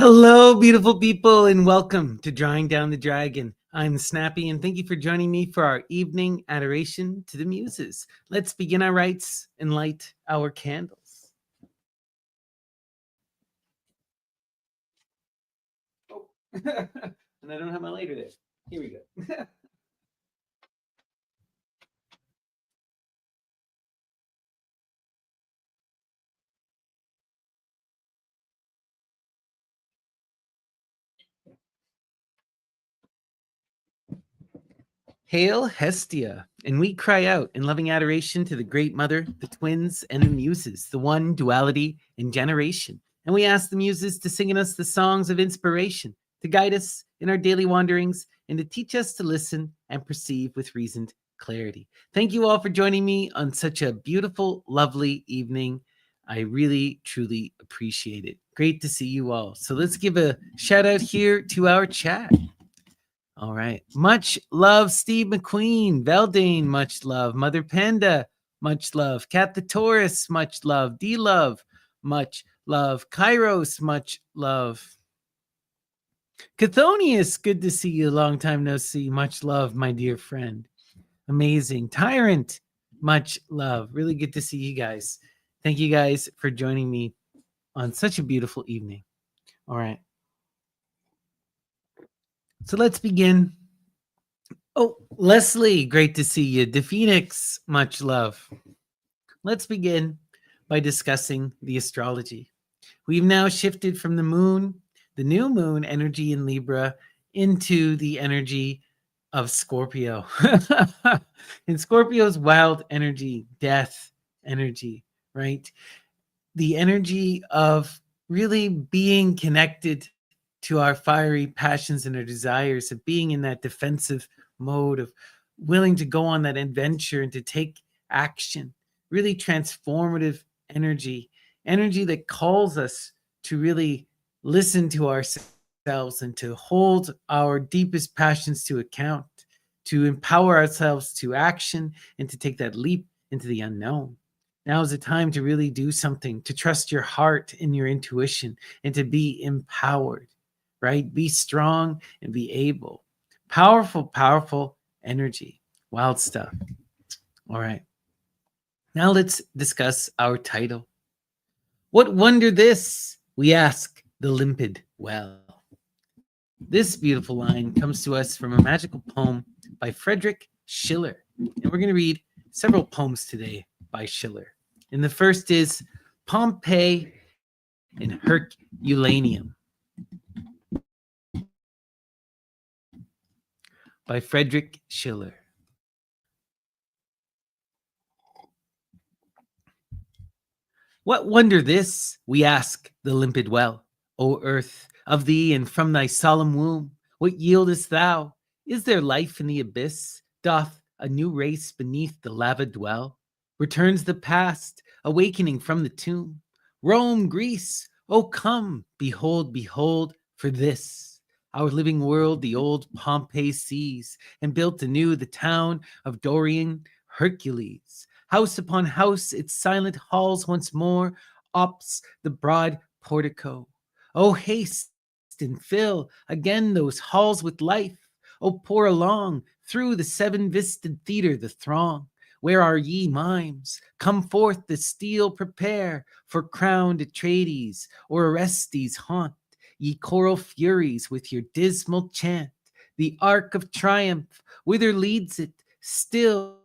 Hello, beautiful people, and welcome to Drawing Down the Dragon. I'm Snappy, and thank you for joining me for our evening adoration to the Muses. Let's begin our rites and light our candles. Oh, and I don't have my lighter there. Here we go. Hail Hestia, and we cry out in loving adoration to the Great Mother, the twins, and the Muses, the one, duality, and generation. And we ask the Muses to sing in us the songs of inspiration, to guide us in our daily wanderings, and to teach us to listen and perceive with reasoned clarity. Thank you all for joining me on such a beautiful, lovely evening. I really, truly appreciate it. Great to see you all. So let's give a shout out here to our chat. All right. Much love, Steve McQueen. Veldane, much love. Mother Panda, much love. Cat the Taurus, much love. D Love, much love. Kairos, much love. Cathonius, good to see you. Long time no see. Much love, my dear friend. Amazing. Tyrant, much love. Really good to see you guys. Thank you guys for joining me on such a beautiful evening. All right. So let's begin. Oh, Leslie, great to see you. The Phoenix, much love. Let's begin by discussing the astrology. We've now shifted from the moon, the new moon energy in Libra, into the energy of Scorpio. And Scorpio's wild energy, death energy, right? The energy of really being connected to our fiery passions and our desires, of being in that defensive mode, of willing to go on that adventure and to take action. Really transformative energy that calls us to really listen to ourselves and to hold our deepest passions to account, to empower ourselves to action and to take that leap into the unknown. Now is the time to really do something, to trust your heart and your intuition, and to be empowered, right? Be strong and be able. Powerful, powerful energy. Wild stuff. All right. Now let's discuss our title. What wonder this? We ask the limpid well. This beautiful line comes to us from a magical poem by Friedrich Schiller. And we're going to read several poems today by Schiller. And the first is Pompeii and Herculaneum by Friedrich Schiller. What wonder this? We ask the limpid well, O earth, of thee and from thy solemn womb. What yieldest thou? Is there life in the abyss? Doth a new race beneath the lava dwell? Returns the past, awakening from the tomb. Rome, Greece, oh come, behold, behold, for this. Our living world the old Pompeii sees, and built anew the town of Dorian Hercules. House upon house, its silent halls once more ups the broad portico. Oh, haste and fill again those halls with life. Oh, pour along through the seven-visted theater the throng. Where are ye mimes? Come forth the steel prepare for crowned Atrides or Orestes' haunt. Ye choral furies with your dismal chant. The arc of triumph, whither leads it? Still,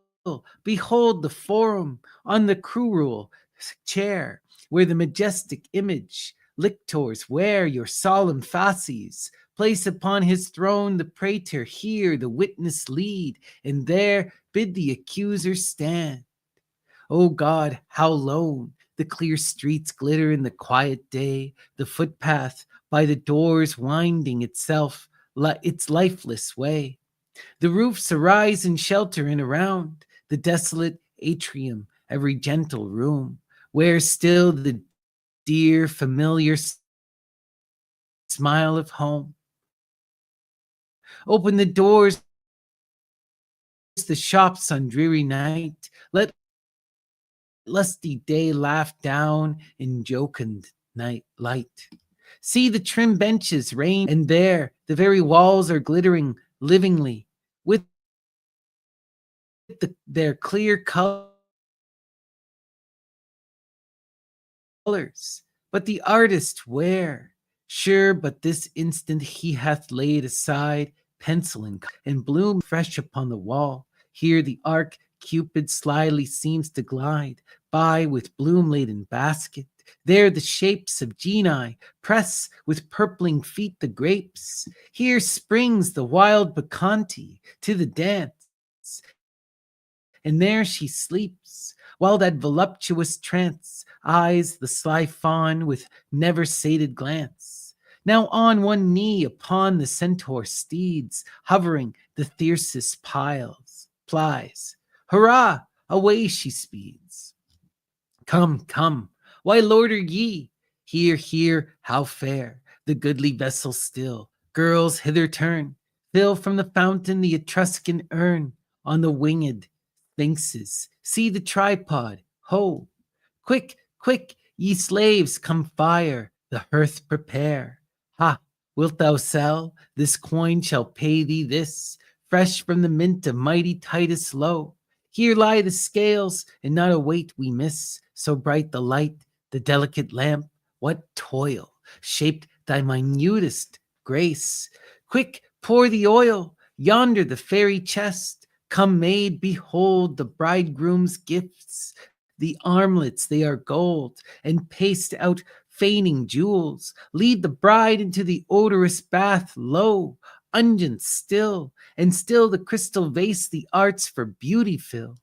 behold the forum on the curule chair, where the majestic image lictors wear your solemn fasces. Place upon his throne the praetor, here the witness lead, and there bid the accuser stand. O God, how lone the clear streets glitter in the quiet day, the footpath by the doors winding itself its lifeless way. The roofs arise in shelter and around the desolate atrium, every gentle room, where still the dear familiar smile of home. Open the doors, the shops on dreary night. Let lusty day laugh down in jocund night light. See the trim benches range, and there the very walls are glittering livingly with their clear colors. But the artist where? Sure, but this instant he hath laid aside pencil and bloom fresh upon the wall. Here the arc Cupid slyly seems to glide by with bloom laden basket. There the shapes of genii press with purpling feet the grapes. Here springs the wild bacchante to the dance, and there she sleeps, while that voluptuous trance eyes the sly fawn with never sated glance. Now on one knee upon the centaur steeds, hovering the fiercest plies. Hurrah! Away she speeds. Come, come, why loiter ye? Here, here, how fair the goodly vessel still. Girls, hither turn, fill from the fountain the Etruscan urn. On the winged sphinxes, see the tripod, ho! Quick, quick, ye slaves, come fire, the hearth prepare. Ha! Wilt thou sell? This coin shall pay thee this, fresh from the mint of mighty Titus lo. Here lie the scales, and not a weight we miss. So bright the light, the delicate lamp, what toil shaped thy minutest grace. Quick, pour the oil, yonder the fairy chest. Come, maid, behold the bridegroom's gifts. The armlets, they are gold, and paste out feigning jewels. Lead the bride into the odorous bath, lo, unguent still, and still the crystal vase the arts for beauty fill.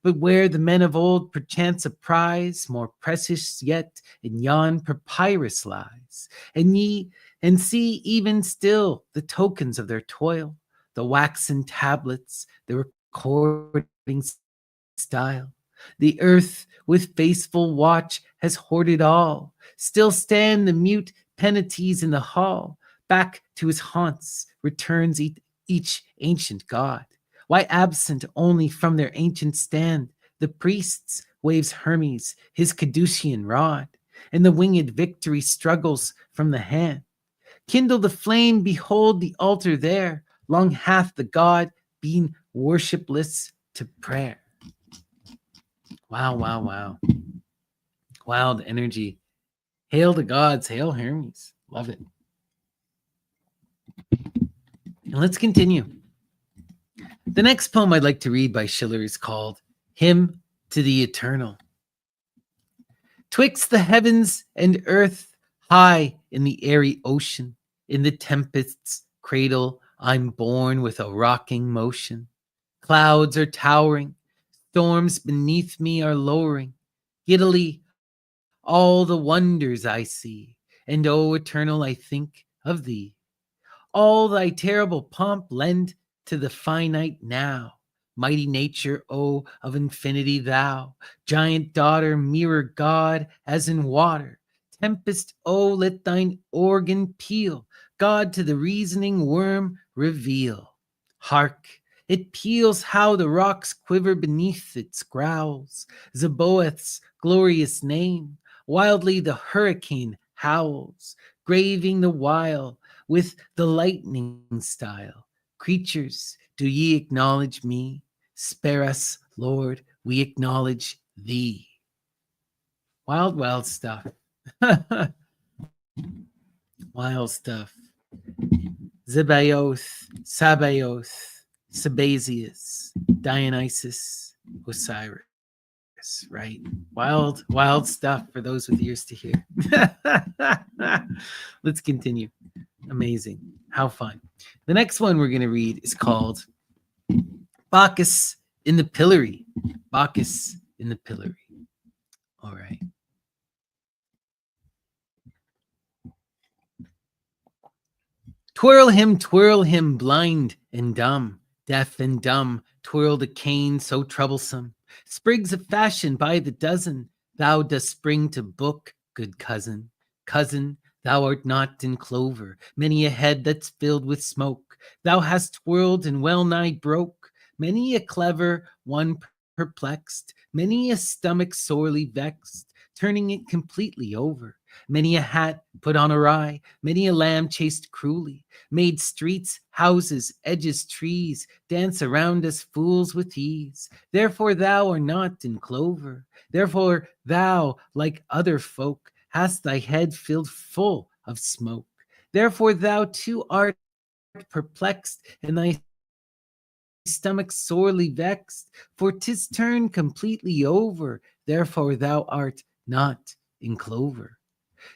But where the men of old perchance a prize more precious yet in yon papyrus lies, and see even still the tokens of their toil, the waxen tablets, the recording style. The earth with faithful watch has hoarded all. Still stand the mute penates in the hall. Back to his haunts returns each ancient god. Why absent only from their ancient stand? The priests waves Hermes his caducean rod, and the winged victory struggles from the hand. Kindle the flame, behold the altar there. Long hath the god been worshipless to prayer. Wow, wow, wow. Wild energy. Hail the gods, hail Hermes. Love it. And let's continue. The next poem I'd like to read by Schiller is called Hymn to the Eternal. Twixt the heavens and earth, high in the airy ocean, in the tempest's cradle, I'm born with a rocking motion. Clouds are towering, storms beneath me are lowering. Giddily, all the wonders I see, and O eternal, I think of thee. All thy terrible pomp lend to the finite now. Mighty nature, O of infinity, thou, giant daughter, mirror God as in water. Tempest, O let thine organ peal, God to the reasoning worm reveal. Hark, it peals how the rocks quiver beneath its growls. Zeboeth's glorious name, wildly the hurricane howls, graving the while with the lightning style. Creatures, do ye acknowledge me? Spare us, Lord, we acknowledge thee. Wild, wild stuff. Wild stuff. Zebaoth, Sabaoth, Sabazius, Dionysus, Osiris. Right? Wild, wild stuff for those with ears to hear. Let's continue. Amazing. How fun. The next one we're going to read is called Bacchus in the Pillory. Bacchus in the Pillory. All right. Twirl him, blind and dumb, deaf and dumb, twirl the cane so troublesome. Sprigs of fashion by the dozen, thou dost spring to book, good cousin. Cousin, thou art not in clover, many a head that's filled with smoke. Thou hast twirled and well nigh broke, many a clever one perplexed, many a stomach sorely vexed. turning it completely over. Many a hat put on awry, many a lamb chased cruelly, made streets, houses, edges, trees, dance around us fools with ease. Therefore thou art not in clover, therefore thou, like other folk, hast thy head filled full of smoke. Therefore thou too art perplexed, and thy stomach sorely vexed, for 'tis turned completely over, therefore thou art not in clover.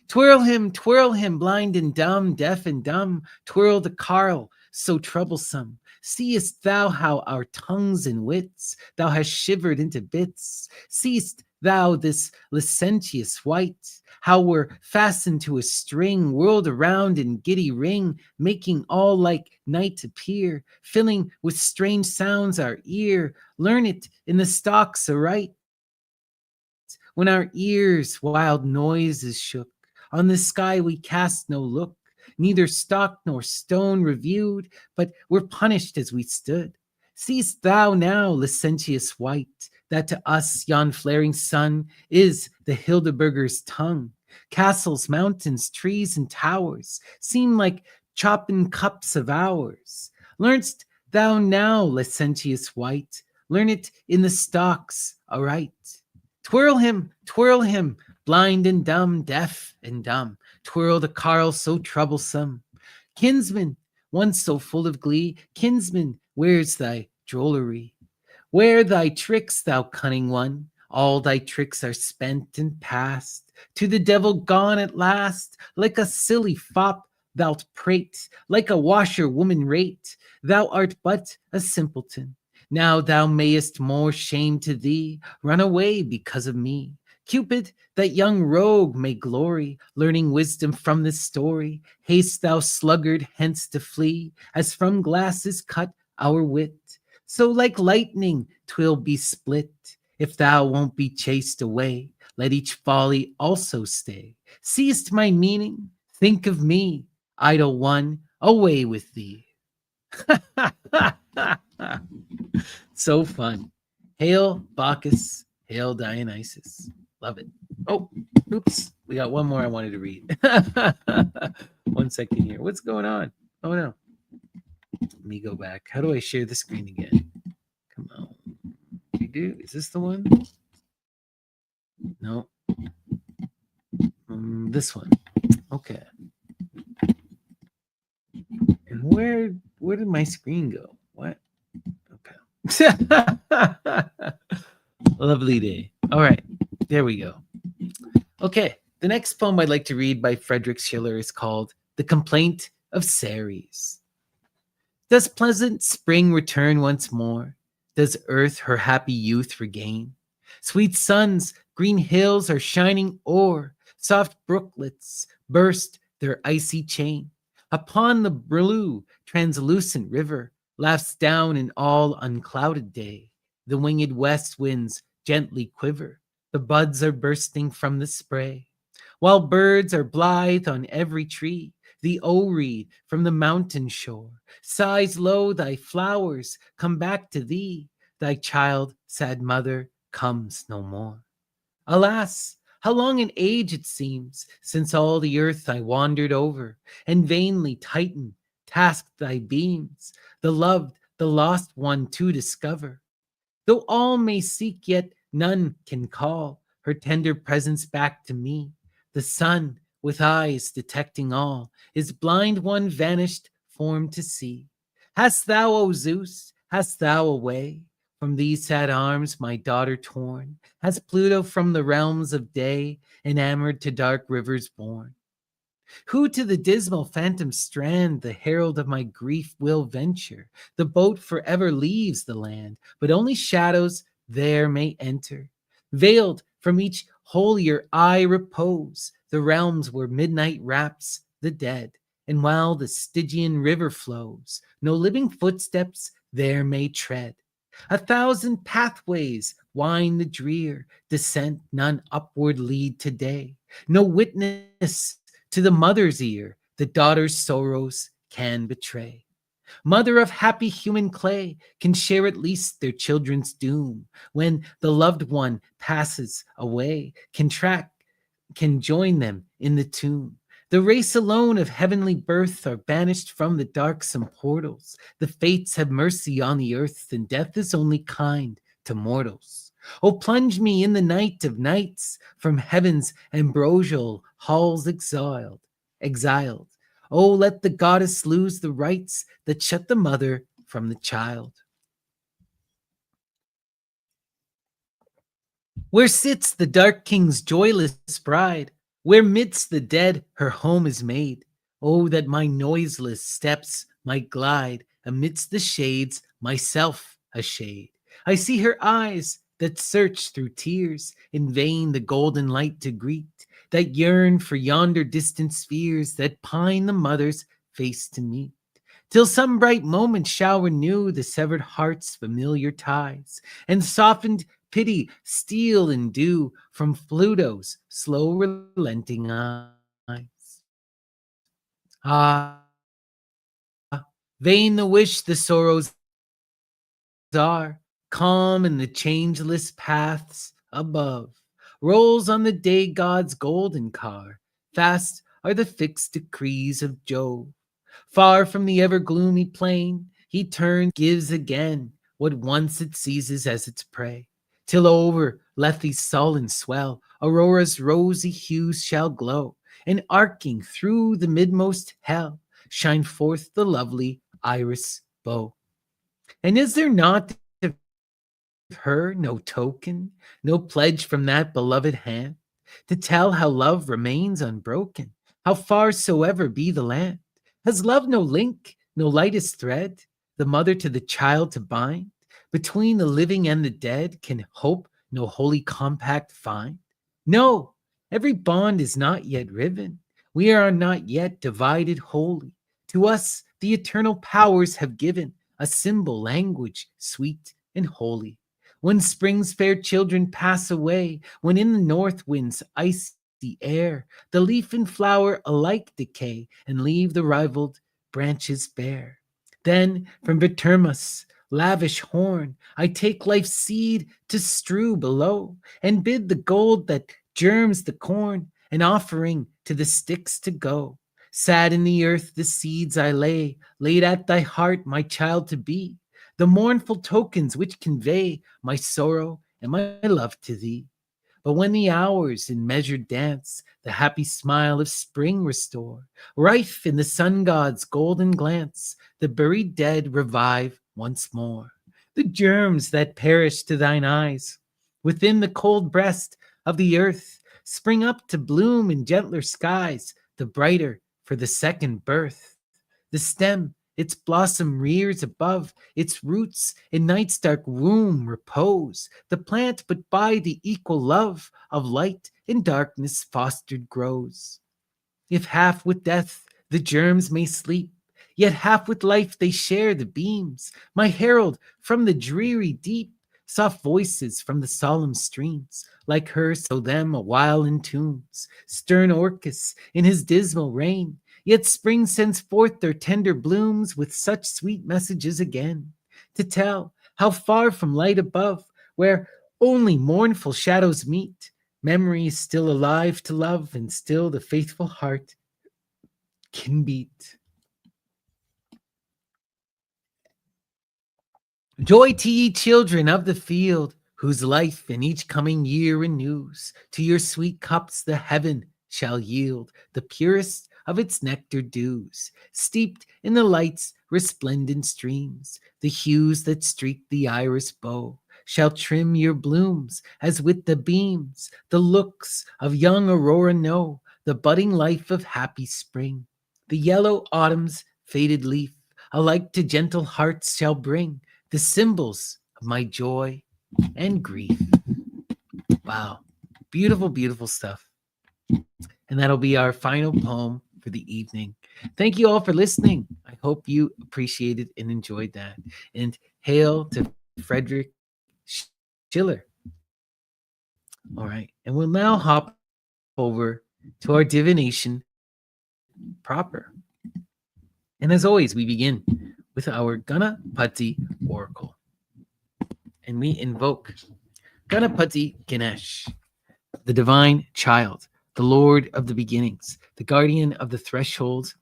Twirl him, blind and dumb, deaf and dumb, twirl the carl, so troublesome. Seest thou how our tongues and wits thou hast shivered into bits? Seest thou this licentious wight, how we're fastened to a string, whirled around in giddy ring, making all like night appear, filling with strange sounds our ear, learn it in the stocks aright, when our ears wild noises shook. On the sky we cast no look, neither stock nor stone reviewed, but were punished as we stood. Seest thou now, licentious wight, that to us yon flaring sun is the Hildeburger's tongue? Castles, mountains, trees, and towers seem like chopping cups of ours. Learn'st thou now, licentious wight, learn it in the stocks aright. Twirl him, blind and dumb, deaf and dumb. Twirl the carl so troublesome. Kinsman, once so full of glee, kinsman, where's thy drollery? Where thy tricks, thou cunning one? All thy tricks are spent and past, to the devil gone at last. Like a silly fop thou'lt prate, like a washerwoman rate. Thou art but a simpleton. Now thou mayest, more shame to thee, run away because of me. Cupid, that young rogue may glory, learning wisdom from this story. Haste thou sluggard hence to flee, as from glass is cut our wit. So like lightning 'twill be split, if thou won't be chased away. Let each folly also stay. Seest my meaning? Think of me, idle one, away with thee. So fun. Hail Bacchus, hail Dionysus. Love it. Oh, oops. We got one more I wanted to read. 1 second here. What's going on? Oh no. Let me go back. How do I share the screen again? Come on. We do. Is this the one? No. This one. Okay. And where did my screen go? What? Okay. Lovely day. All right. There we go. Okay. The next poem I'd like to read by Friedrich Schiller is called The Complaint of Ceres. Does pleasant spring return once more? Does earth her happy youth regain? Sweet suns, green hills are shining o'er, soft brooklets burst their icy chain. Upon the blue, translucent river laughs down an all unclouded day. The winged west winds gently quiver, the buds are bursting from the spray. While birds are blithe on every tree, the o-reed from the mountain shore sighs low, thy flowers come back to thee, thy child, sad mother, comes no more. Alas, how long an age it seems since all the earth I wandered over, and vainly Titan tasked thy beams, the loved, the lost one to discover. Though all may seek, yet none can call her tender presence back to me. The sun, with eyes detecting all, is blind one vanished form to see. Hast thou, O Zeus, hast thou a way from these sad arms my daughter torn? Has Pluto from the realms of day enamored to dark rivers borne? Who to the dismal phantom strand, the herald of my grief, will venture? The boat forever leaves the land, but only shadows there may enter. Veiled from each holier eye repose, the realms where midnight wraps the dead. And while the Stygian river flows, no living footsteps there may tread. 1,000 pathways wind the drear descent, none upward lead today. No witness to the mother's ear the daughter's sorrows can betray. Mother of happy human clay can share at least their children's doom. When the loved one passes away, can track can join them in the tomb. The race alone of heavenly birth are banished from the darksome portals. The fates have mercy on the earth, and death is only kind to mortals. Oh, plunge me in the night of nights from heaven's ambrosial halls exiled. Oh, let the goddess lose the rights that shut the mother from the child. Where sits the dark king's joyless bride? Where midst the dead her home is made? Oh, that my noiseless steps might glide amidst the shades, myself a shade. I see her eyes that search through tears, in vain the golden light to greet, that yearn for yonder distant spheres, that pine the mother's face to meet. Till some bright moment shall renew the severed heart's familiar ties, and softened pity steal and dew from Pluto's slow relenting eyes. Ah, vain the wish the sorrows are, calm in the changeless paths above, rolls on the day god's golden car, fast are the fixed decrees of Jove. Far from the ever gloomy plain, he turns, gives again what once it seizes as its prey, till over Lethe's sullen swell, Aurora's rosy hues shall glow, and arcing through the midmost hell, shine forth the lovely iris bow. And is there not of her no token, no pledge from that beloved hand, to tell how love remains unbroken, how far soever be the land? Has love no link, no lightest thread, the mother to the child to bind? Between the living and the dead, can hope no holy compact find? No, every bond is not yet riven. We are not yet divided wholly. To us, the eternal powers have given a symbol language sweet and holy. When spring's fair children pass away, when in the north wind's icy air, the leaf and flower alike decay and leave the rivaled branches bare. Then from Vitermus' lavish horn I take life's seed to strew below, and bid the gold that germs the corn an offering to the sticks to go. Sad in the earth the seeds I lay, laid at thy heart, my child to be, the mournful tokens which convey my sorrow and my love to thee. But when the hours in measured dance the happy smile of spring restore, rife in the sun god's golden glance, the buried dead revive once more. The germs that perish to thine eyes within the cold breast of the earth spring up to bloom in gentler skies, the brighter for the second birth. The stem its blossom rears above, its roots in night's dark womb repose. The plant but by the equal love of light and darkness fostered grows. If half with death the germs may sleep, yet half with life they share the beams. My herald from the dreary deep, soft voices from the solemn streams, like her sow them awhile in tunes. Stern Orcus in his dismal reign, yet spring sends forth their tender blooms with such sweet messages again, to tell how far from light above, where only mournful shadows meet, memory is still alive to love, and still the faithful heart can beat. Joy to ye children of the field, whose life in each coming year renews. To your sweet cups the heaven shall yield the purest of its nectar dews, steeped in the light's resplendent streams. The hues that streak the iris bow shall trim your blooms as with the beams. The looks of young Aurora know the budding life of happy spring. The yellow autumn's faded leaf alike to gentle hearts shall bring the symbols of my joy and grief. Wow. Beautiful, beautiful stuff. And that'll be our final poem for the evening. Thank you all for listening. I hope you appreciated and enjoyed that. And hail to Frederick Schiller. All right. And we'll now hop over to our divination proper. And as always, we begin with our Ganapati Oracle. And we invoke Ganapati Ganesh, the divine child the Lord of the beginnings, the guardian of the threshold,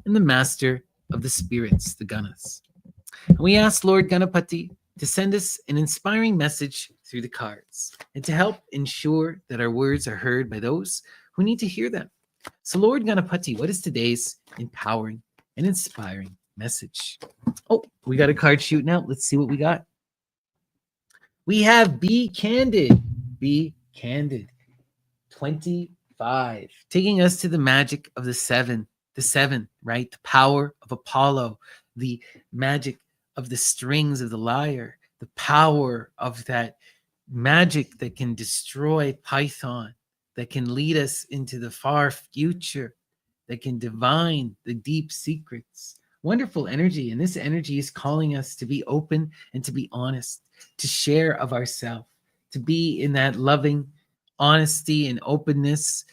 and the master of the spirits, the Ganas. And we ask Lord Ganapati to send us an inspiring message through the cards and to help ensure that our words are heard by those who need to hear them. So, Lord Ganapati, what is today's empowering and inspiring message? Oh, we got a card shooting out. Let's see what we got. We have Be Candid. Be Candid. 25. Taking us to the magic of the seven. The seven, right? The power of Apollo. The magic of the strings of the lyre. The power of that magic that can destroy Python. That can lead us into the far future. That can divine the deep secrets. Wonderful energy. And this energy is calling us to be open and to be honest, to share of ourselves, to be in that loving honesty and openness,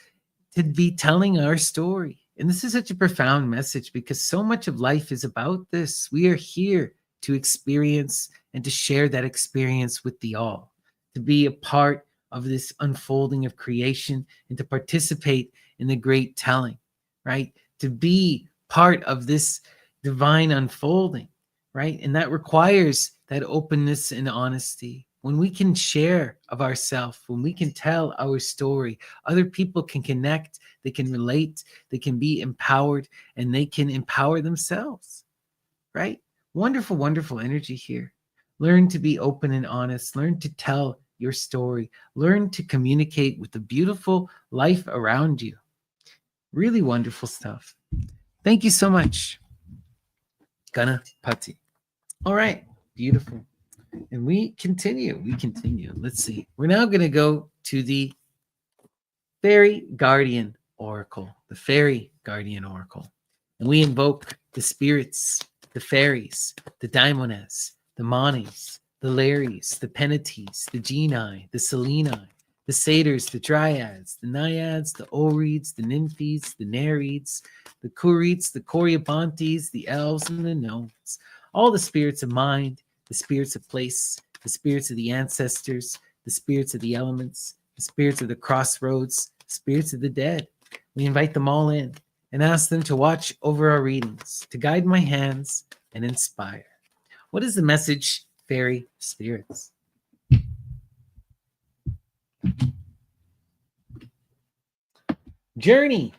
to be telling our story. And this is such a profound message because so much of life is about this. We are here to experience and to share that experience with the all, to be a part of this unfolding of creation and to participate in the great telling, right? To be part of this divine unfolding, right? And that requires that openness and honesty. When we can share of ourselves, when we can tell our story, other people can connect, they can relate, they can be empowered, and they can empower themselves, right? Wonderful, wonderful energy here. Learn to be open and honest. Learn to tell your story. Learn to communicate with the beautiful life around you. Really wonderful stuff. Thank you so much, Ganapati. All right, beautiful. And we continue. Let's see. We're now going to go to the Fairy Guardian Oracle. The Fairy Guardian Oracle. And we invoke the spirits, the fairies, the daimones, the manis, the lares, the penates, the genii, the seleni, the satyrs, the dryads, the naiads, the oreads, the nymphes, the nereids, the curites, the coriobantes, the elves, and the gnomes. All the spirits of mind, the spirits of place, the spirits of the ancestors, the spirits of the elements, the spirits of the crossroads, spirits of the dead. We invite them all in and ask them to watch over our readings, to guide my hands and inspire. What is the message, fairy spirits? Journey.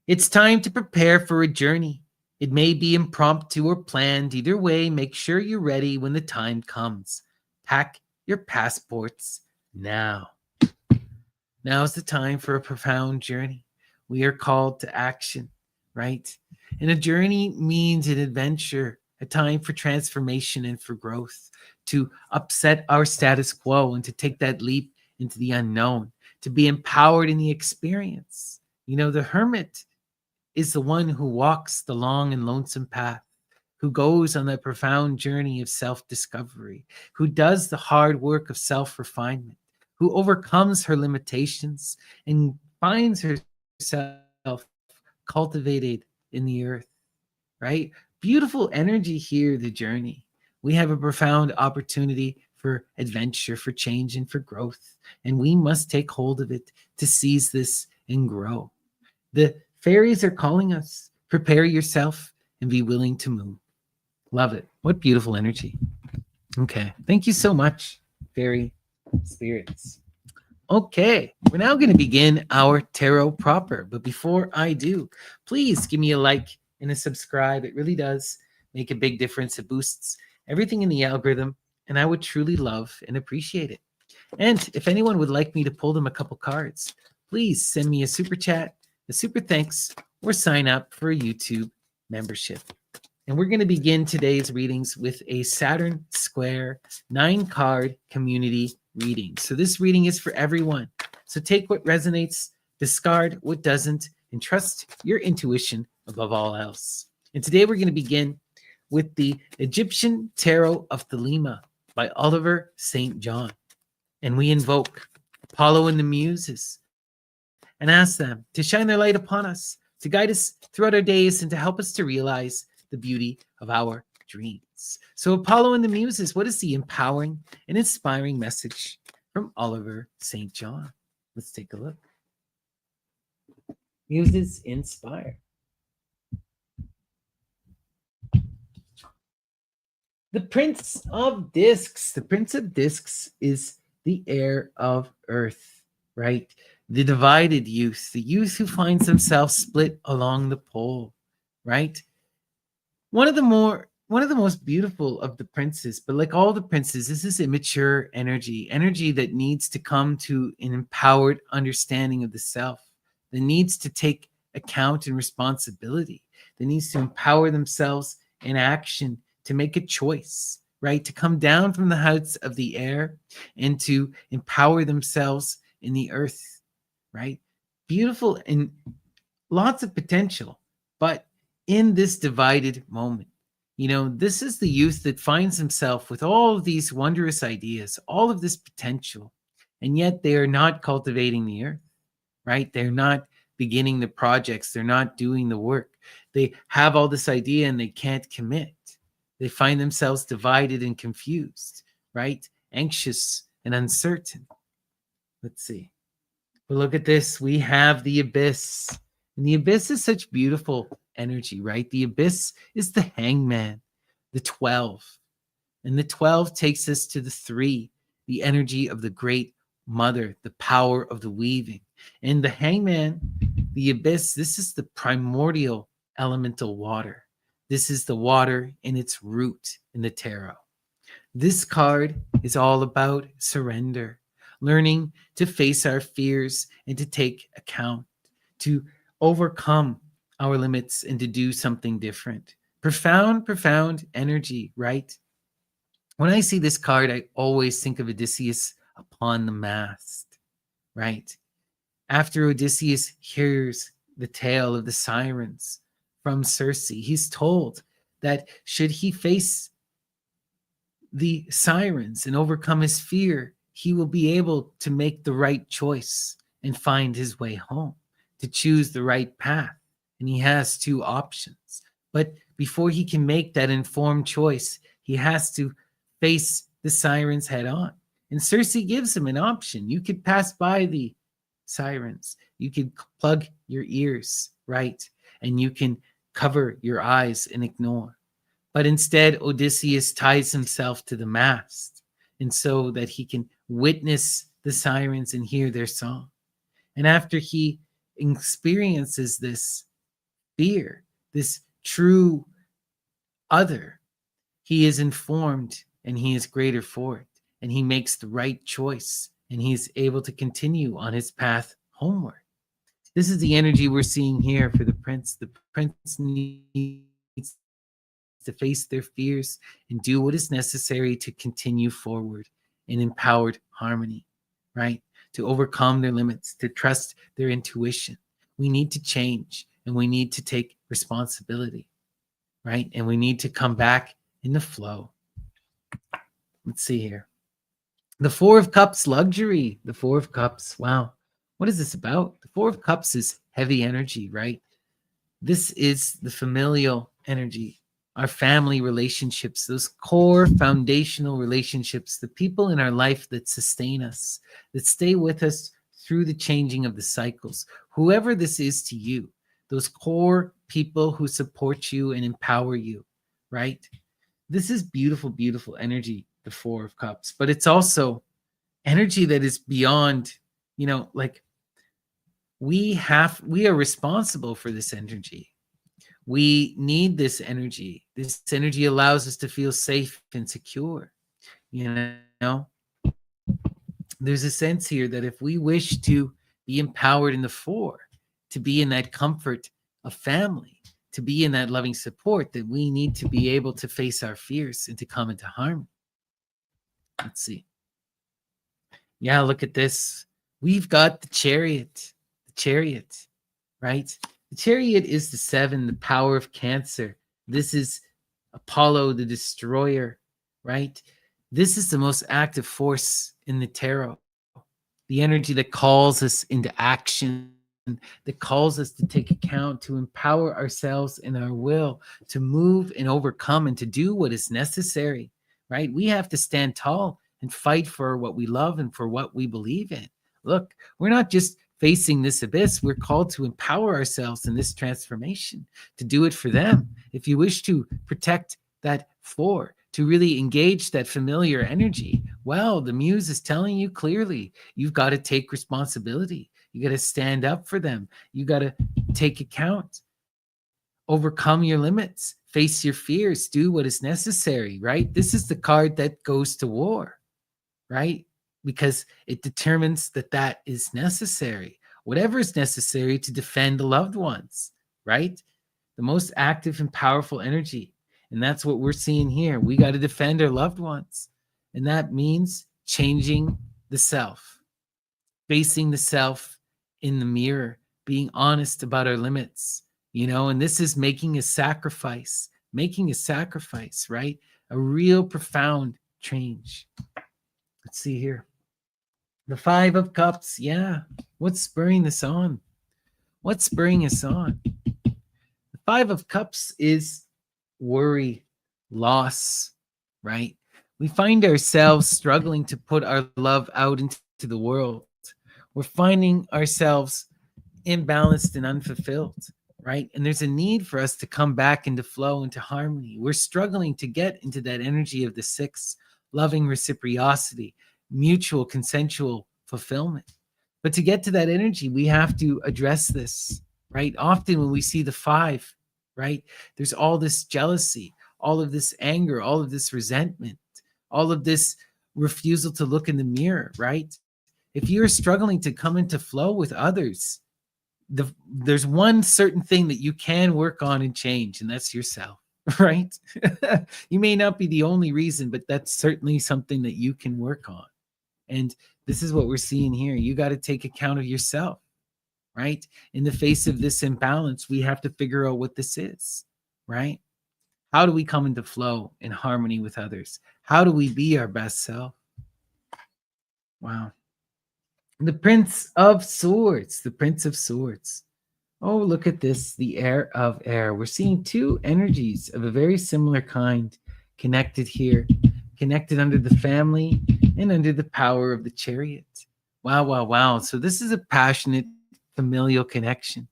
It's time to prepare for a journey. It may be impromptu or planned. Either way, make sure you're ready when the time comes. Pack your passports now. Now is the time for a profound journey. We are called to action, right? And a journey means an adventure, a time for transformation and for growth, to upset our status quo and to take that leap into the unknown, to be empowered in the experience. You know, the hermit is the one who walks the long and lonesome path, who goes on that profound journey of self-discovery, who does the hard work of self-refinement, who overcomes her limitations and finds herself cultivated in the earth, right? Beautiful energy here, the journey. We have a profound opportunity for adventure, for change, and for growth. And we must take hold of it to seize this and grow. The fairies are calling us. Prepare yourself and be willing to move. Love it. What beautiful energy. Okay. Thank you so much, fairy spirits. Okay. We're now going to begin our tarot proper. But before I do, please give me a like and a subscribe. It really does make a big difference. It boosts everything in the algorithm. And I would truly love and appreciate it. And if anyone would like me to pull them a couple cards, please send me a super chat, a super thanks, or sign up for a YouTube membership. And we're going to begin today's readings with a Saturn Square 9-card community reading. So this reading is for everyone. So take what resonates, discard what doesn't, and trust your intuition above all else. And today we're going to begin with the Egyptian Tarot of Thelema by Oliver St. John. And we invoke Apollo and the Muses and ask them to shine their light upon us, to guide us throughout our days, and to help us to realize the beauty of our dreams. So Apollo and the Muses, what is the empowering and inspiring message from Oliver St. John? Let's take a look. Muses inspire. The Prince of Discs. The Prince of Discs is the heir of Earth, right? The divided youth, the youth who finds themselves split along the pole, right? One of the most beautiful of the princes, but like all the princes, this is immature energy, energy that needs to come to an empowered understanding of the self, that needs to take account and responsibility, that needs to empower themselves in action, to make a choice, right? To come down from the heights of the air and to empower themselves in the earth, right? Beautiful and lots of potential, but in this divided moment, this is the youth that finds himself with all of these wondrous ideas, all of this potential, and yet they are not cultivating the earth, right? They're not beginning the projects, they're not doing the work. They have all this idea and they can't commit. They find themselves divided and confused, right? Anxious and uncertain. Let's see. But look at this. We have the abyss. And the abyss is such beautiful energy, right? The abyss is the hangman, the 12. And the 12 takes us to the 3, the energy of the great mother, the power of the weaving. And the hangman, the abyss, this is the primordial elemental water. This is the water in its root in the tarot. This card is all about surrender, learning to face our fears and to take account, to overcome our limits and to do something different. Profound, profound energy, right? When I see this card, I always think of Odysseus upon the mast, right? After Odysseus hears the tale of the sirens from Circe, he's told that should he face the sirens and overcome his fear, he will be able to make the right choice and find his way home, to choose the right path. And he has 2 options. But before he can make that informed choice, he has to face the sirens head on. And Circe gives him an option. You could pass by the sirens. You could plug your ears, right? And you can cover your eyes and ignore. But instead, Odysseus ties himself to the mast, and so that he can witness the sirens and hear their song. And after he experiences this fear, this true other, he is informed and he is greater for it. And he makes the right choice and he's able to continue on his path homeward. This is the energy we're seeing here for the prince. The prince needs to face their fears and do what is necessary to continue forward in empowered harmony, right? To overcome their limits, to trust their intuition. We need to change and we need to take responsibility, right? And we need to come back in the flow. Let's see here. The 4 of Cups, luxury. The 4 of Cups. Wow. What is this about? The 4 of Cups is heavy energy, right? This is the familial energy, our family relationships, those core foundational relationships, the people in our life that sustain us, that stay with us through the changing of the cycles. Whoever this is to you, those core people who support you and empower you, right? This is beautiful, beautiful energy, the 4 of Cups, but it's also energy that is beyond, like we are responsible for this energy. We need this energy. This energy allows us to feel safe and secure. There's a sense here that if we wish to be empowered in the 4, to be in that comfort of family, to be in that loving support, that we need to be able to face our fears and to come into harmony. Let's see. Yeah, look at this. We've got the Chariot. The Chariot, right? The Chariot is the 7, the power of Cancer. This is Apollo, the destroyer, right? This is the most active force in the tarot. The energy that calls us into action, that calls us to take account, to empower ourselves in our will, to move and overcome and to do what is necessary, right? We have to stand tall and fight for what we love and for what we believe in. Look, we're not just facing this abyss, we're called to empower ourselves in this transformation, to do it for them. If you wish to protect that four, to really engage that familiar energy, well, the muse is telling you clearly, you've got to take responsibility. You got to stand up for them. You got to take account, overcome your limits, face your fears, do what is necessary, right? This is the card that goes to war, right? Because it determines that that is necessary, whatever is necessary to defend the loved ones, right? The most active and powerful energy. And that's what we're seeing here. We got to defend our loved ones. And that means changing the self, facing the self in the mirror, being honest about our limits, and this is making a sacrifice, right? A real profound change. Let's see here. The Five of Cups. Yeah. What's spurring this on? What's spurring us on? The Five of Cups is worry, loss, right? We find ourselves struggling to put our love out into the world. We're finding ourselves imbalanced and unfulfilled, right? And there's a need for us to come back into flow, into harmony. We're struggling to get into that energy of the six, loving reciprocity, mutual consensual fulfillment. But to get to that energy, we have to address this, right? Often when we see the five, right, there's all this jealousy, all of this anger, all of this resentment, all of this refusal to look in the mirror, right? If you're struggling to come into flow with others, there's one certain thing that you can work on and change, and that's yourself, right? You may not be the only reason, but that's certainly something that you can work on. And this is what we're seeing here. You got to take account of yourself, right? In the face of this imbalance, we have to figure out what this is, right? How do we come into flow in harmony with others? How do we be our best self? Wow. The Prince of Swords, the Prince of Swords. Oh, look at this, the Heir of Air. We're seeing two energies of a very similar kind connected here, connected under the family and under the power of the Chariot. Wow, wow, wow. So this is a passionate familial connection,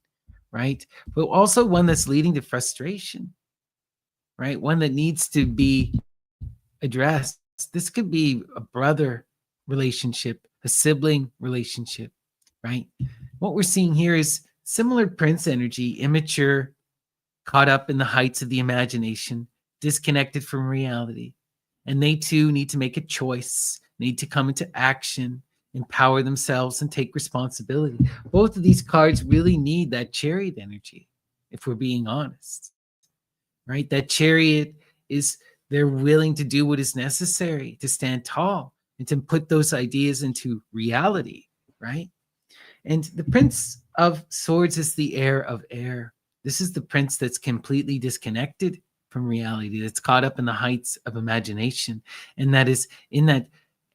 right? But also one that's leading to frustration, right? One that needs to be addressed. This could be a brother relationship, a sibling relationship, right? What we're seeing here is similar Prince energy, immature, caught up in the heights of the imagination, disconnected from reality. And they too need to make a choice, need to come into action, empower themselves, and take responsibility. Both of these cards really need that Chariot energy, if we're being honest, right? That Chariot is, they're willing to do what is necessary to stand tall and to put those ideas into reality, right? And the Prince of Swords is the Heir of Air. This is the prince that's completely disconnected from reality, that's caught up in the heights of imagination, and that is in that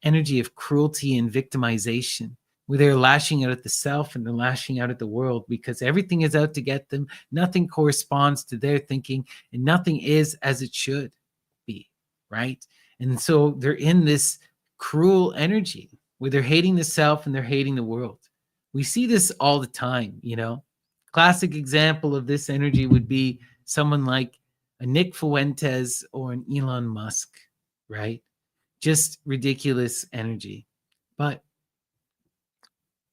energy of cruelty and victimization, where they're lashing out at the self and they're lashing out at the world because everything is out to get them. Nothing corresponds to their thinking, and nothing is as it should be, right? And so they're in this cruel energy where they're hating the self and they're hating the world. We see this all the time, Classic example of this energy would be someone like a Nick Fuentes or an Elon Musk, right? Just ridiculous energy. But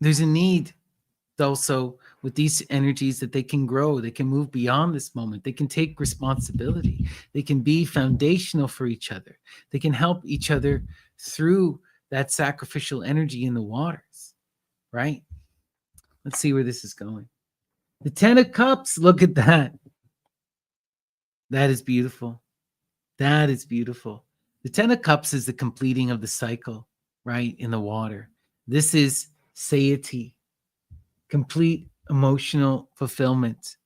there's a need also with these energies that they can grow, they can move beyond this moment, they can take responsibility, they can be foundational for each other, they can help each other through that sacrificial energy in the waters, right? Let's see where this is going. The Ten of Cups, look at that. That is beautiful. That is beautiful. The Ten of Cups is the completing of the cycle, right, in the water. This is satiety, complete emotional fulfillment,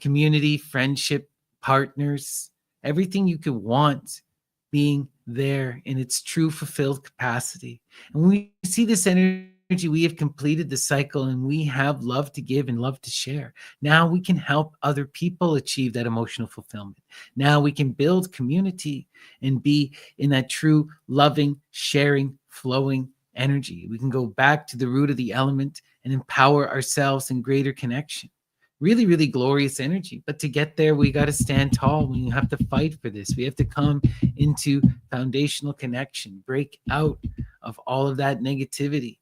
community, friendship, partners, everything you could want being there in its true fulfilled capacity. And when we see this energy, we have completed the cycle and we have love to give and love to share. Now we can help other people achieve that emotional fulfillment. Now we can build community and be in that true loving, sharing, flowing energy. We can go back to the root of the element and empower ourselves in greater connection. Really, really glorious energy. But to get there, we got to stand tall. We have to fight for this. We have to come into foundational connection, break out of all of that negativity,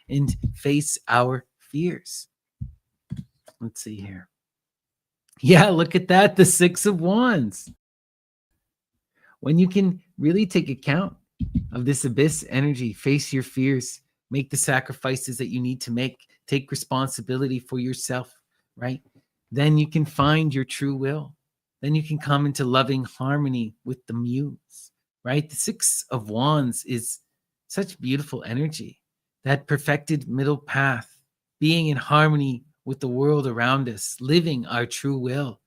and face our fears. Let's see here. Yeah, look at that. The Six of Wands. When you can really take account of this abyss energy, face your fears, make the sacrifices that you need to make, take responsibility for yourself, right? Then you can find your true will. Then you can come into loving harmony with the muse, right? The Six of Wands is such beautiful energy, that perfected middle path, being in harmony with the world around us, living our true will,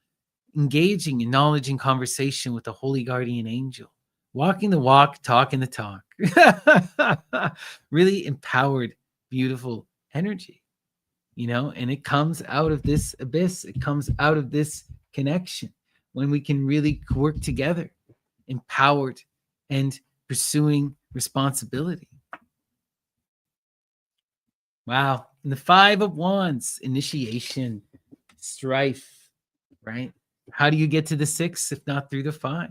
engaging in knowledge and conversation with the holy guardian angel, walking the walk, talking the talk. Really empowered, beautiful energy, and it comes out of this abyss. It comes out of this connection when we can really work together, empowered and pursuing responsibility. Wow. And the Five of Wands, initiation, strife, right? How do you get to the six if not through the five,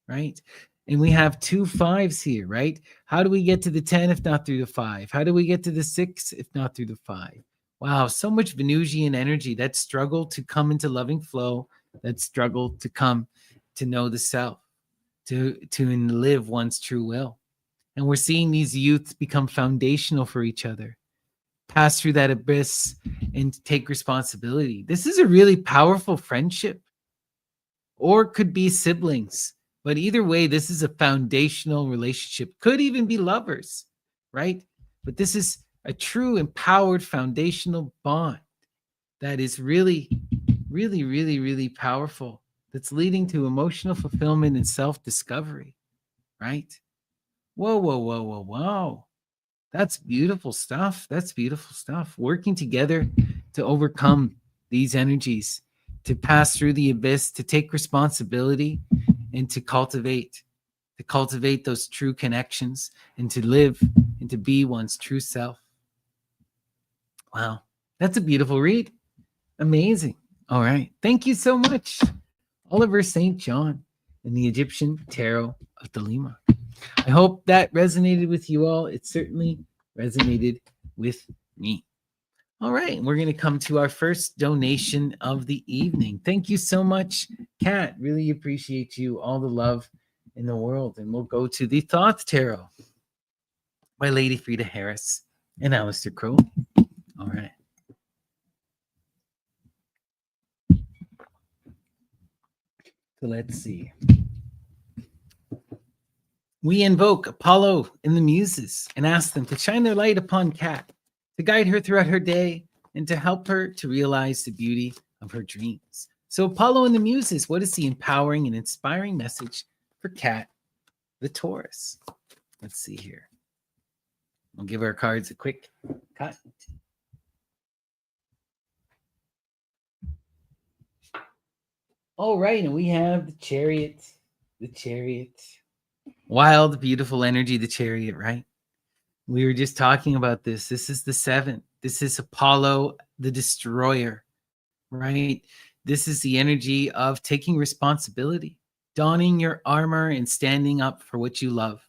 right? And we have two fives here, right? How do we get to the 10 if not through the five? How do we get to the six if not through the five? Wow, so much Venusian energy, that struggle to come into loving flow, that struggle to come to know the self, to live one's true will. And we're seeing these youths become foundational for each other, pass through that abyss and take responsibility. This is a really powerful friendship, or could be siblings. But either way, this is a foundational relationship. Could even be lovers, right? But this is a true empowered foundational bond that is really, really, really, really powerful. That's leading to emotional fulfillment and self-discovery, right? Whoa, whoa, whoa, whoa, whoa. That's beautiful stuff. That's beautiful stuff. Working together to overcome these energies, to pass through the abyss, to take responsibility, and to cultivate those true connections, and to live and to be one's true self. Wow. That's a beautiful read. Amazing. All right. Thank you so much, Oliver St. John and the Egyptian Tarot of Thelema. I hope that resonated with you all. It certainly resonated with me. All right, we're going to come to our first donation of the evening. Thank you so much, Kat. Really appreciate you. All the love in the world. And we'll go to the Thoth Tarot by Lady Frida Harris and Alistair Crowley. All right. So let's see. We invoke Apollo and the Muses and ask them to shine their light upon Kat, to guide her throughout her day, and to help her to realize the beauty of her dreams. So Apollo and the Muses, what is the empowering and inspiring message for Kat, the Taurus? Let's see here. We'll give our cards a quick cut. All right, and we have the Chariot. The Chariot. Wild, beautiful energy, the Chariot, right? We were just talking about this. This is the seventh. This is Apollo, the destroyer, right? This is the energy of taking responsibility, donning your armor and standing up for what you love,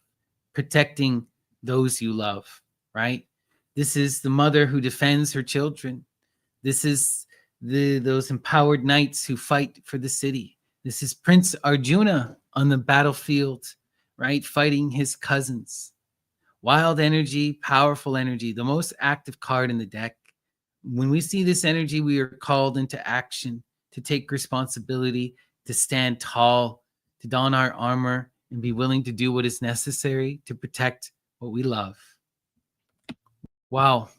protecting those you love, right? This is the mother who defends her children. This is those empowered knights who fight for the city. This is Prince Arjuna on the battlefield, right? Fighting his cousins. Wild energy, powerful energy, the most active card in the deck. When we see this energy, we are called into action, to take responsibility, to stand tall, to don our armor, and be willing to do what is necessary to protect what we love. Wow.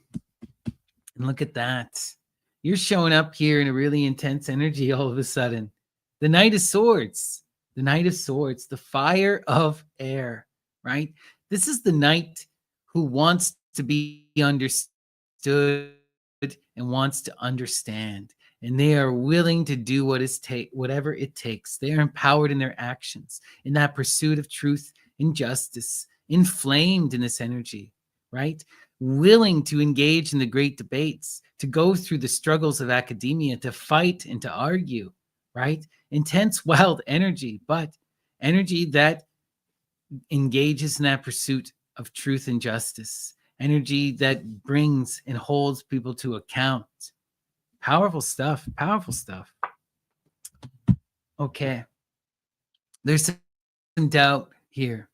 And look at that. You're showing up here in a really intense energy all of a sudden. The Knight of Swords. The Knight of Swords, the fire of air, right? This is the knight who wants to be understood and wants to understand. And they are willing to do whatever it takes. They are empowered in their actions, in that pursuit of truth and justice, inflamed in this energy, right? willing to engage in the great debates, to go through the struggles of academia, to fight and to argue, right? Intense, wild energy, but energy that engages in that pursuit of truth and justice, energy that brings and holds people to account. Powerful stuff, powerful stuff. Okay. There's some doubt here.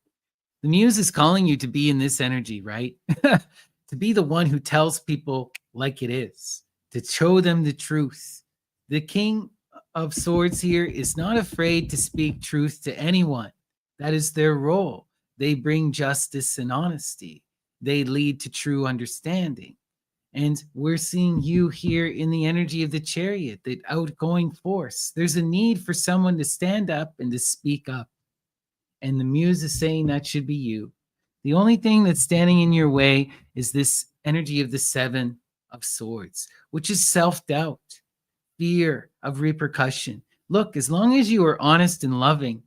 The muse is calling you to be in this energy, right? To be the one who tells people like it is, to show them the truth. The king of swords here is not afraid to speak truth to anyone. That is their role. They bring justice and honesty. They lead to true understanding. And we're seeing you here in the energy of the chariot, the outgoing force. There's a need for someone to stand up and to speak up. And the muse is saying that should be you. The only thing that's standing in your way is this energy of the seven of swords, which is self-doubt, fear of repercussion. Look, as long as you are honest and loving,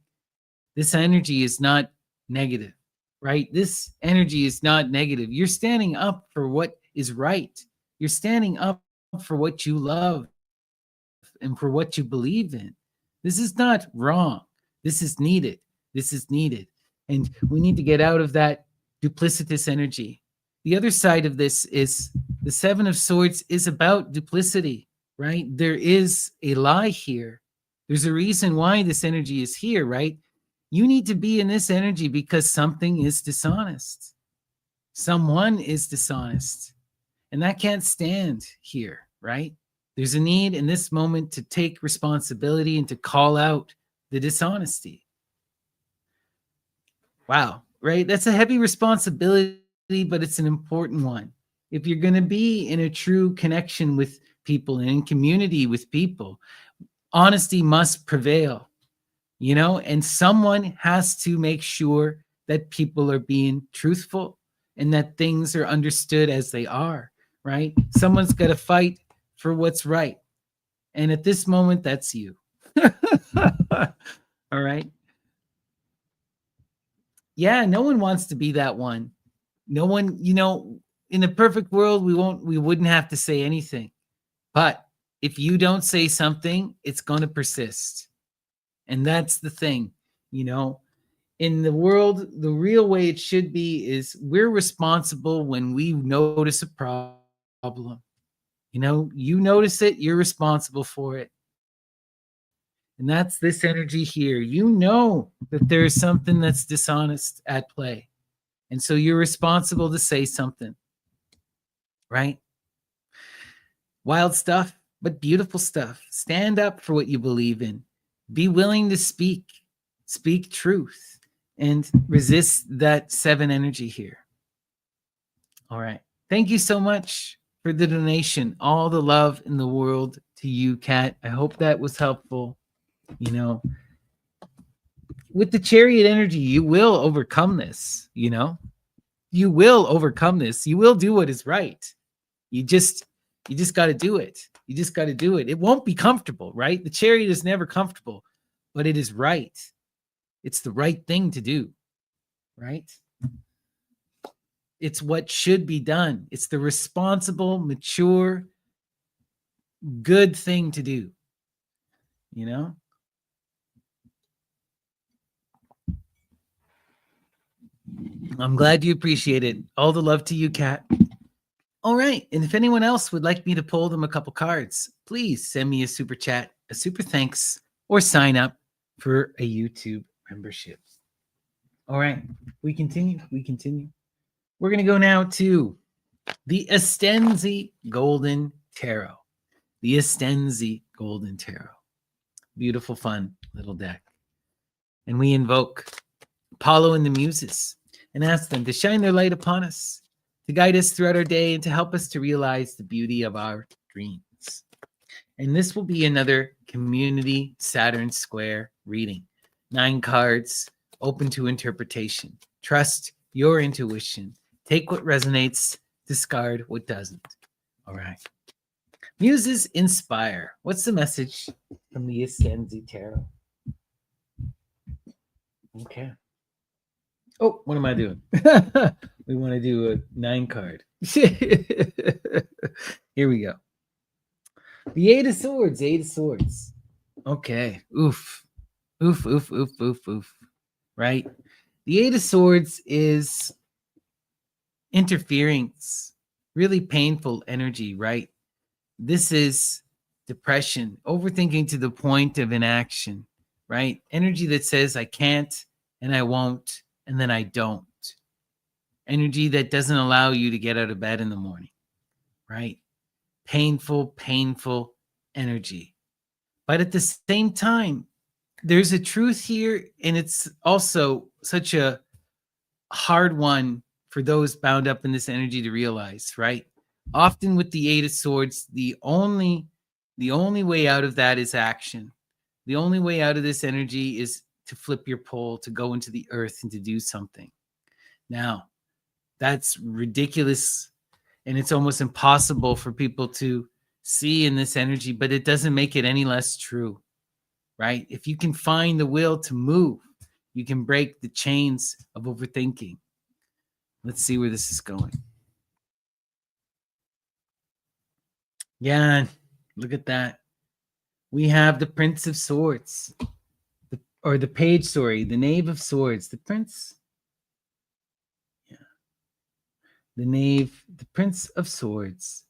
this energy is not negative, right? This energy is not negative. You're standing up for what is right. You're standing up for what you love and for what you believe in. This is not wrong. This is needed. This is needed. And we need to get out of that duplicitous energy. The other side of this is the Seven of Swords is about duplicity, right? There is a lie here. There's a reason why this energy is here, right? You need to be in this energy because something is dishonest. Someone is dishonest. And that can't stand here, right? There's a need in this moment to take responsibility and to call out the dishonesty. Wow, right? That's a heavy responsibility, but it's an important one. If you're going to be in a true connection with people and in community with people, honesty must prevail, you know, and someone has to make sure that people are being truthful and that things are understood as they are, right? Someone's got to fight for what's right. And at this moment, that's you. All right. Yeah, no one wants to be that one. No one, you know, in a perfect world, we wouldn't have to say anything. But if you don't say something, it's going to persist. And that's the thing, you know, in the world, the real way it should be is we're responsible when we notice a problem. You know, you notice it, you're responsible for it. And that's this energy here. You know that there's something that's dishonest at play. And so you're responsible to say something, right? Wild stuff, but beautiful stuff. Stand up for what you believe in. Be willing to speak truth, and resist that seven energy here. All right. Thank you so much for the donation. All the love in the world to you, Kat. I hope that was helpful. You know, with the chariot energy, you will overcome this, you know. You will overcome this. You will do what is right. You just got to do it. You just got to do it. It won't be comfortable, right? The chariot is never comfortable, but it is right. It's the right thing to do, right? It's what should be done. It's the responsible, mature, good thing to do, you know? I'm glad you appreciate it. All the love to you, Kat. All right. And if anyone else would like me to pull them a couple cards, please send me a super chat, a super thanks, or sign up for a YouTube membership. All right. We continue. We're going to go now to the Estenzi Golden Tarot. The Estenzi Golden Tarot. Beautiful, fun little deck. And we invoke Apollo and the Muses and ask them to shine their light upon us, to guide us throughout our day, and to help us to realize the beauty of our dreams. And this will be another Community Saturn Square reading. 9 cards, open to interpretation. Trust your intuition. Take what resonates, discard what doesn't. All right. Muses inspire. What's the message from the Estenzi Tarot? Okay. Oh, what am I doing? We want to do a 9 card. Here we go. The Eight of Swords, Eight of Swords. Okay. Oof. Oof, oof, oof, oof, oof. Right? The Eight of Swords is interference, really painful energy, right? This is depression, overthinking to the point of inaction, right? Energy that says I can't and I won't and then I don't. Energy that doesn't allow you to get out of bed in the morning, right? Painful, painful energy. But at the same time, there's a truth here, and it's also such a hard one for those bound up in this energy to realize, right? Often with the Eight of Swords, the only way out of that is action. The only way out of this energy is to flip your pole, to go into the earth and to do something. Now, that's ridiculous, and it's almost impossible for people to see in this energy, but it doesn't make it any less true, right? If you can find the will to move, you can break the chains of overthinking. Let's see where this is going. Yeah, look at that. We have the Prince of Swords, or the Page, sorry, the Knave of Swords, the Prince. Yeah, the Knave, the Prince of Swords.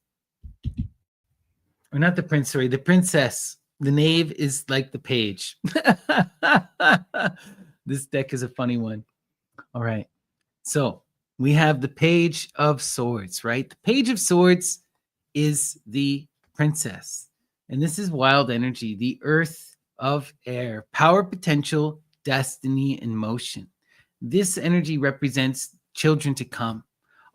Or not the Prince, sorry, the Princess. The Knave is like the Page. This deck is a funny one. All right. So we have the Page of Swords, right? The Page of Swords is the princess. And this is wild energy, the earth of air, power, potential, destiny, and motion. This energy represents children to come.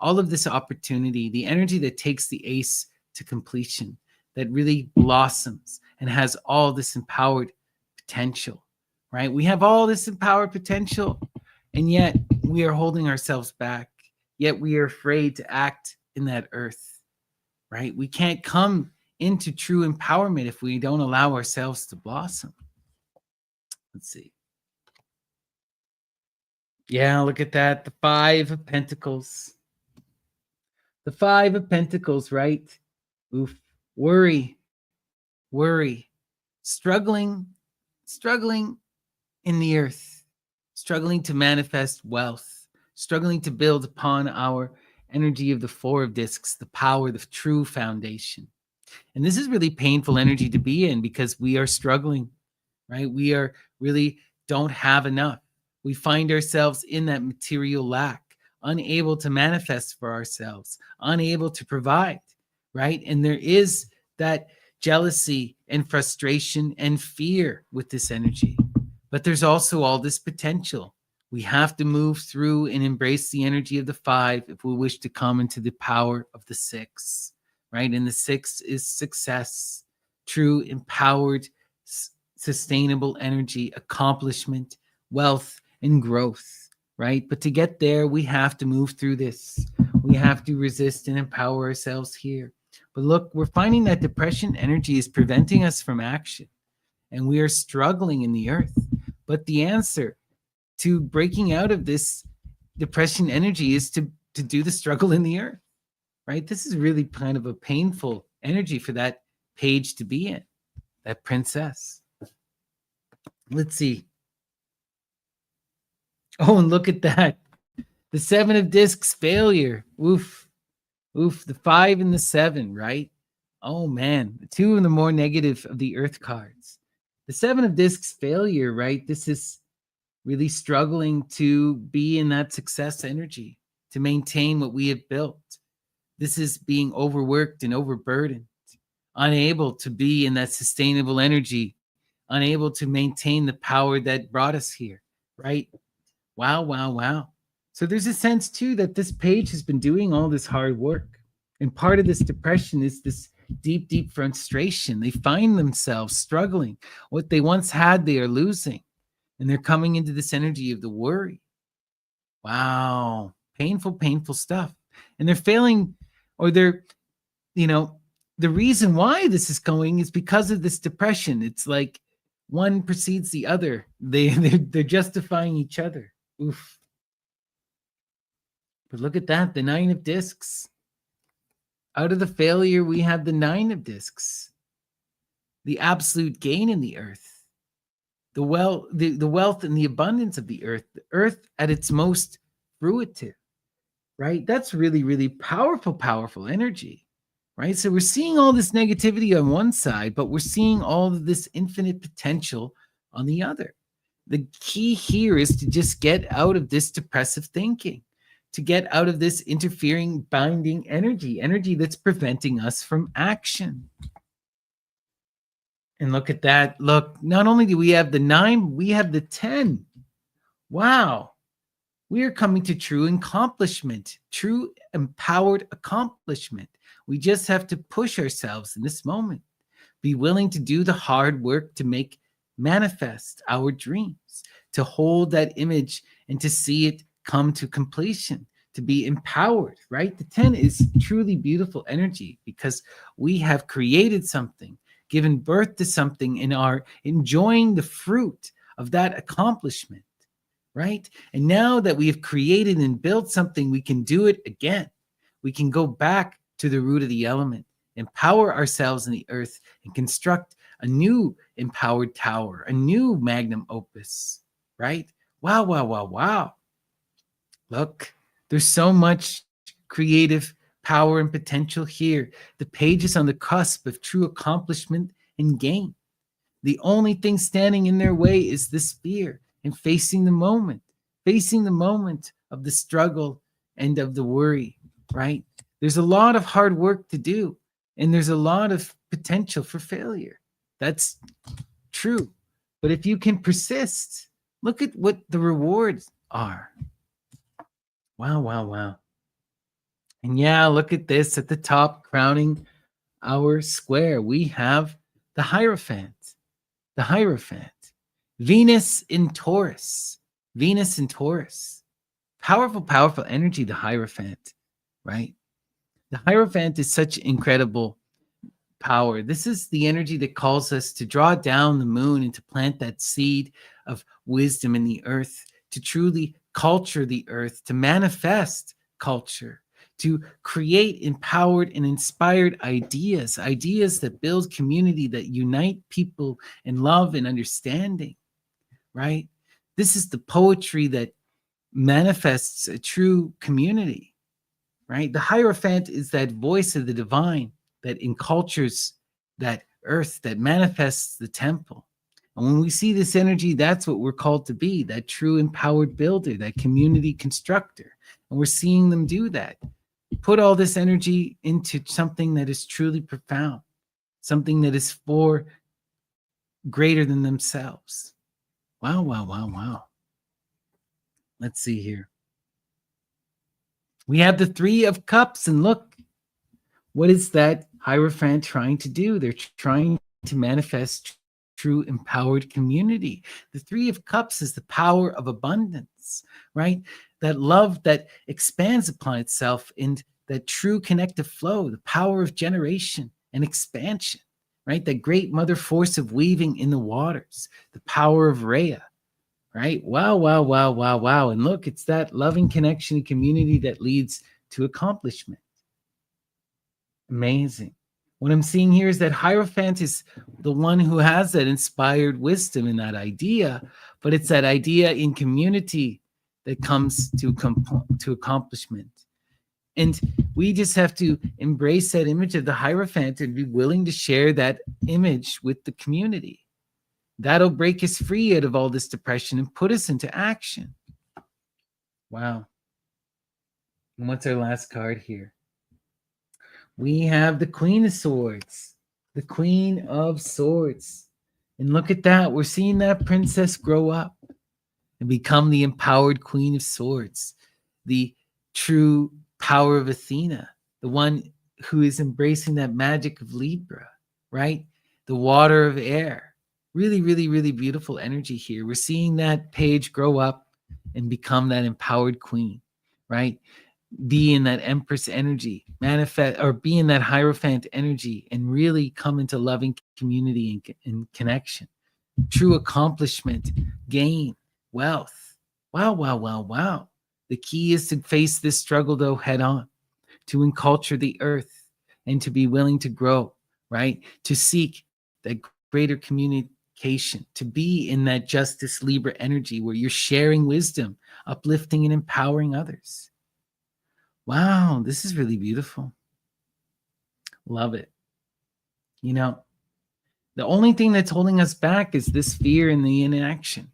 All of this opportunity, the energy that takes the ace to completion, that really blossoms and has all this empowered potential, right? We have all this empowered potential, and yet we are holding ourselves back. Yet we are afraid to act in that earth, right? We can't come into true empowerment if we don't allow ourselves to blossom. Let's see. Yeah, look at that. The Five of Pentacles. The Five of Pentacles, right? Oof. Worry, struggling in the earth, struggling to manifest wealth, struggling to build upon our energy of the Four of Discs, the power, the true foundation. And this is really painful energy to be in because we are struggling, right? We are really don't have enough. We find ourselves in that material lack, unable to manifest for ourselves, unable to provide, right? And there is that jealousy and frustration and fear with this energy. But there's also all this potential. We have to move through and embrace the energy of the Five if we wish to come into the power of the Six, right? And the Six is success, true, empowered, sustainable energy, accomplishment, wealth, and growth, right? But to get there, we have to move through this. We have to resist and empower ourselves here. But look, we're finding that depression energy is preventing us from action, and we are struggling in the earth. But the answer to breaking out of this depression energy is to do the struggle in the earth, right? This is really kind of a painful energy for that page to be in, that princess. Let's see. Oh, and look at that. The Seven of Discs, failure. Oof. Oof. The Five and the Seven, right? Oh, man. The two of the more negative of the Earth cards. The Seven of Discs, failure, right? This is really struggling to be in that success energy, to maintain what we have built. This is being overworked and overburdened, unable to be in that sustainable energy, unable to maintain the power that brought us here, right? Wow, wow, wow. So there's a sense too that this page has been doing all this hard work. And part of this depression is this deep, deep frustration. They find themselves struggling. What they once had, they are losing. And they're coming into this energy of the worry. Wow. Painful, painful stuff. And they're failing, or they're, the reason why this is going is because of this depression. It's like one precedes the other. They're justifying each other. Oof. But look at that, the Nine of Discs. Out of the failure, we have the nine of discs, the absolute gain in the earth, the wealth and the abundance of the earth at its most fruitive, right? That's really, really powerful, powerful energy, right? So we're seeing all this negativity on one side, but we're seeing all of this infinite potential on the other. The key here is to just get out of this depressive thinking, to get out of this interfering, binding energy that's preventing us from action. And look at that. Look, not only do we have the 9, we have the 10. Wow. We are coming to true accomplishment, true empowered accomplishment. We just have to push ourselves in this moment, be willing to do the hard work to make manifest our dreams, to hold that image and to see it come to completion, to be empowered, right? The 10 is truly beautiful energy because we have created something, given birth to something, and are enjoying the fruit of that accomplishment, right? And now that we have created and built something, we can do it again. We can go back to the root of the element, empower ourselves in the earth, and construct a new empowered tower, a new magnum opus, right? Wow, wow, wow, wow. Look, there's so much creative power and potential here. The page is on the cusp of true accomplishment and gain. The only thing standing in their way is this fear and facing the moment of the struggle and of the worry, right? There's a lot of hard work to do, and there's a lot of potential for failure. That's true. But if you can persist, look at what the rewards are. Wow, wow, wow. And yeah, look at this at the top, crowning our square. We have the Hierophant. The Hierophant. Venus in Taurus. Venus in Taurus. Powerful, powerful energy, the Hierophant, right? The Hierophant is such incredible power. This is the energy that calls us to draw down the moon and to plant that seed of wisdom in the earth, to truly culture the earth, to manifest culture, to create empowered and inspired ideas that build community, that unite people in love and understanding, right? This is the poetry that manifests a true community, right? The Hierophant is that voice of the divine that encultures that earth, that manifests the temple. And when we see this energy, that's what we're called to be, that true empowered builder, that community constructor. And we're seeing them do that. Put all this energy into something that is truly profound, something that is for greater than themselves. Wow, wow, wow, wow. Let's see here. We have the 3 of Cups, and look, what is that Hierophant trying to do? They're trying to manifest true empowered community. The 3 of Cups is the power of abundance, right? That love that expands upon itself, and that true connective flow, the power of generation and expansion, right? That great mother force of weaving in the waters, the power of Rhea, right? Wow, wow, wow, wow, wow. And look, it's that loving connection and community that leads to accomplishment. Amazing. What I'm seeing here is that Hierophant is the one who has that inspired wisdom in that idea, but it's that idea in community that comes to accomplishment. And we just have to embrace that image of the Hierophant and be willing to share that image with the community. That'll break us free out of all this depression and put us into action. Wow. And what's our last card here? We have the Queen of Swords. The Queen of Swords. And look at that. We're seeing that princess grow up and become the empowered Queen of Swords, the true power of Athena, the one who is embracing that magic of Libra, right? The water of air. Really, really, really beautiful energy here. We're seeing that page grow up and become that empowered queen, right? Be in that Empress energy, manifest, or be in that Hierophant energy, and really come into loving community and connection. True accomplishment, gain, wealth. Wow, wow, wow, wow. The key is to face this struggle, though, head on, to enculture the earth, and to be willing to grow, right? To seek that greater communication, to be in that Justice Libra energy where you're sharing wisdom, uplifting and empowering others. Wow, this is really beautiful. Love it. You know, the only thing that's holding us back is this fear and the inaction.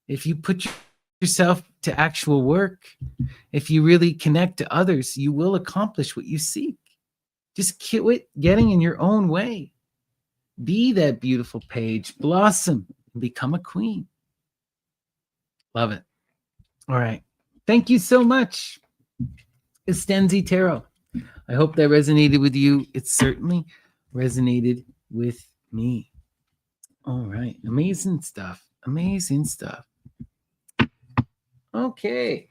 If you put yourself to actual work, if you really connect to others, you will accomplish what you seek. Just quit getting in your own way. Be that beautiful page, blossom, and become a queen. Love it. All right. Thank you so much, Estenzi Tarot. I hope that resonated with you. It certainly resonated with me. All right. Amazing stuff. Amazing stuff. Okay.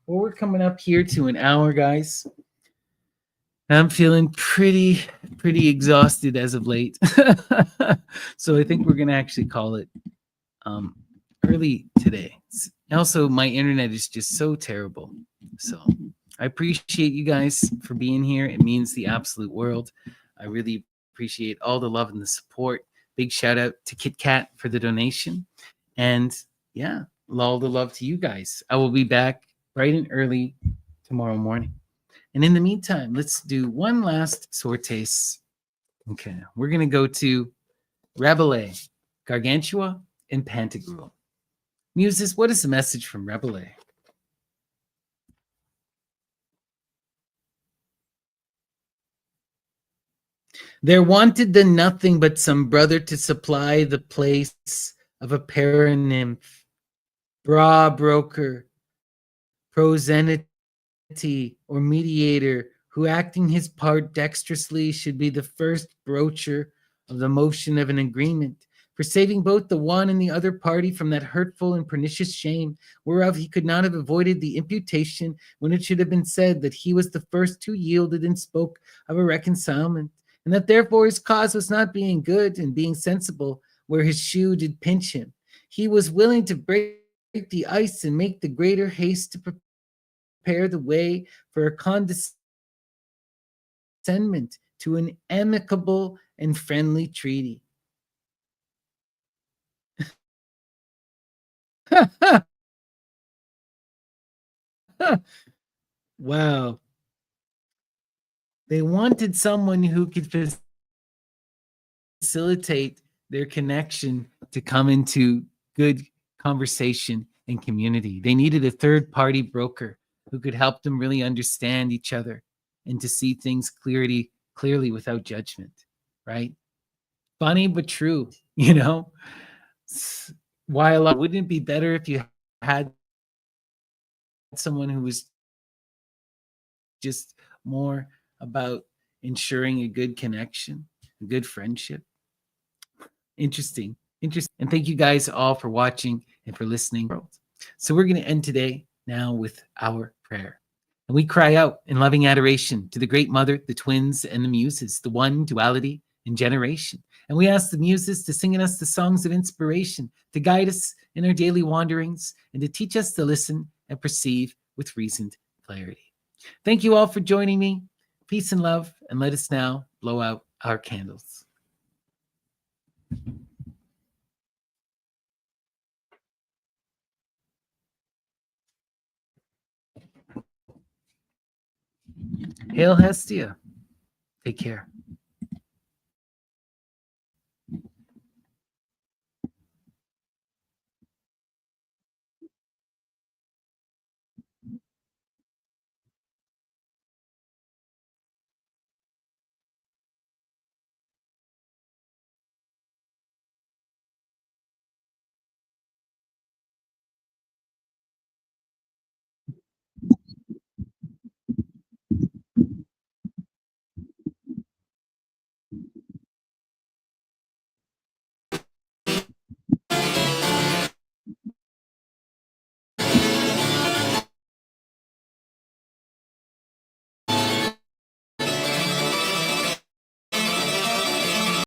Well, we're coming up here to an hour, guys. I'm feeling pretty exhausted as of late. So I think we're going to actually call it early today. Also, my internet is just so terrible. So I appreciate you guys for being here. It means the absolute world. I really appreciate all the love and the support. Big shout out to Kit Kat for the donation. And yeah, all the love to you guys. I will be back bright and early tomorrow morning. And in the meantime, let's do one last sortes. Okay, we're going to go to Rabelais, Gargantua, and Pantagruel. Muses, what is the message from Rabelais? There wanted then nothing but some brother to supply the place of a paranymph, bra broker, prosenity, or mediator, who acting his part dexterously should be the first broacher of the motion of an agreement, for saving both the one and the other party from that hurtful and pernicious shame, whereof he could not have avoided the imputation, when it should have been said that he was the first who yielded and spoke of a reconcilement, and that therefore his cause was not being good and being sensible where his shoe did pinch him. He was willing to break the ice and make the greater haste to prepare the way for a condescendment to an amicable and friendly treaty. Wow. They wanted someone who could facilitate their connection to come into good conversation and community. They needed a third party broker who could help them really understand each other and to see things clearly without judgment, right? Funny but true, you know? While wouldn't it be better if you had someone who was just more about ensuring a good connection, a good friendship? Interesting. And thank you guys all for watching and for listening. So we're going to end today now with our prayer. And we cry out in loving adoration to the Great Mother, the twins, and the Muses, the one, duality, and generation. And we ask the Muses to sing in us the songs of inspiration, to guide us in our daily wanderings, and to teach us to listen and perceive with reasoned clarity. Thank you all for joining me. Peace and love, and let us now blow out our candles. Hail Hestia. Take care.